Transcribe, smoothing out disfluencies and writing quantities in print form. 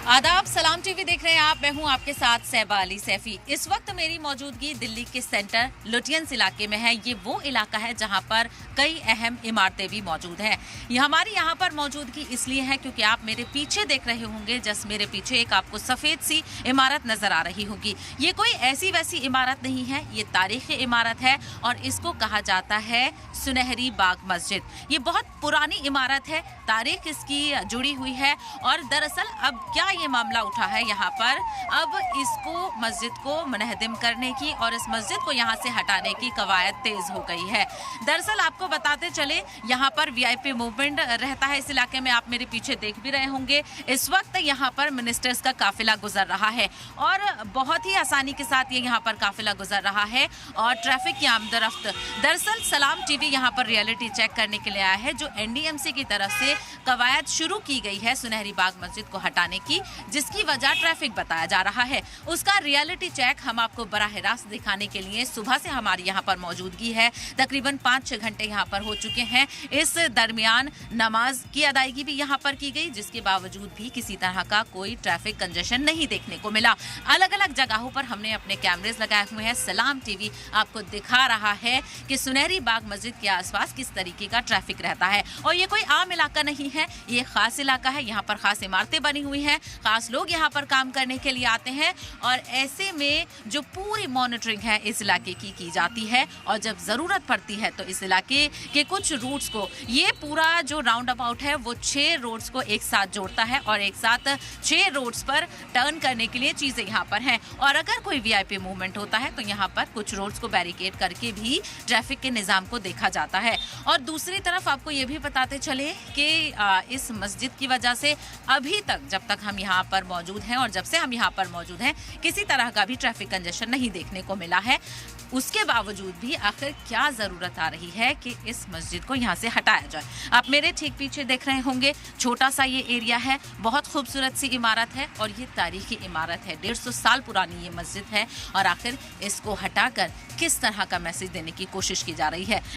आदाब, सलाम टीवी देख रहे हैं आप। मैं हूं आपके साथ सहबा अली सैफी। इस वक्त मेरी मौजूदगी दिल्ली के सेंटर लुटियंस इलाके में है। ये वो इलाका है जहां पर कई अहम इमारतें भी मौजूद हैं। हमारी यहां पर मौजूदगी इसलिए है क्योंकि आप मेरे पीछे देख रहे होंगे, जस्ट मेरे पीछे एक आपको सफेद सी इमारत नजर आ रही होगी। ये कोई ऐसी वैसी इमारत नहीं है, ये तारीखी इमारत है और इसको कहा जाता है सुनहरी बाग मस्जिद। ये बहुत पुरानी इमारत है, तारीख इसकी जुड़ी हुई है और दरअसल अब क्या ये मामला उठा है यहाँ पर, अब इसको मस्जिद को मुनहदिम करने की और इस मस्जिद को यहाँ से हटाने की कवायद तेज हो गई है। दरअसल आपको बताते चले, यहाँ पर वीआईपी मूवमेंट रहता है इस इलाके में। आप मेरे पीछे देख भी रहे होंगे, इस वक्त यहाँ पर मिनिस्टर्स का काफिला गुजर रहा है और बहुत ही आसानी के साथ ये यहाँ पर काफिला गुजर रहा है और ट्रैफिक की आमदरफ्त। दरअसल सलाम टीवी यहाँ पर रियलिटी चेक करने के लिए आया है। जो एनडीएमसी की तरफ से कवायद शुरू की गई है सुनहरी बाग मस्जिद को हटाने की, जिसकी वजह ट्रैफिक बताया जा रहा है, उसका रियलिटी चेक हम आपको बराह रास्त दिखाने के लिए सुबह से हमारी यहाँ पर मौजूदगी है। तकरीबन 5-6 घंटे यहाँ पर हो चुके हैं। इस दरमियान नमाज की अदायगी भी यहाँ पर की गई, जिसके बावजूद भी किसी तरह का कोई ट्रैफिक कंजेशन नहीं देखने को मिला। अलग अलग जगहों पर हमने अपने कैमरेज लगाए हुए हैं। सलाम टीवी आपको दिखा रहा है कि सुनहरी बाग मस्जिद के आसपास किस तरीके का ट्रैफिक रहता है। और ये कोई आम इलाका नहीं है, ये खास इलाका है। यहाँ पर खास इमारतें बनी हुई हैं, खास लोग यहाँ पर काम करने के लिए आते हैं और ऐसे में जो पूरी मॉनिटरिंग है इस इलाके की जाती है और जब जरूरत पड़ती है तो इस इलाके के कुछ रूट्स को, ये पूरा जो राउंड अबाउट है वो 6 रोड्स को एक साथ जोड़ता है और एक साथ 6 रोड्स पर टर्न करने के लिए चीजें यहाँ पर हैं। और अगर कोई वीआईपी मूवमेंट होता है तो यहाँ पर कुछ रोड्स को बैरिकेड करके भी ट्रैफिक के निजाम को देखा जाता है। और दूसरी तरफ आपको ये भी बताते चले कि इस मस्जिद की वजह से अभी तक, जब तक हम यहाँ पर मौजूद हैं और जब से हम यहाँ पर मौजूद हैं, किसी तरह का भी ट्रैफिक कंजेशन नहीं देखने को मिला है। उसके बावजूद भी आखिर क्या जरूरत आ रही है कि इस मस्जिद को यहाँ से हटाया जाए। आप मेरे ठीक पीछे देख रहे होंगे, छोटा सा ये एरिया है, बहुत खूबसूरत सी इमारत है और ये तारीखी इमारत है। 150 साल पुरानी ये मस्जिद है और आखिर इसको हटाकर किस तरह का मैसेज देने की कोशिश की जा रही है।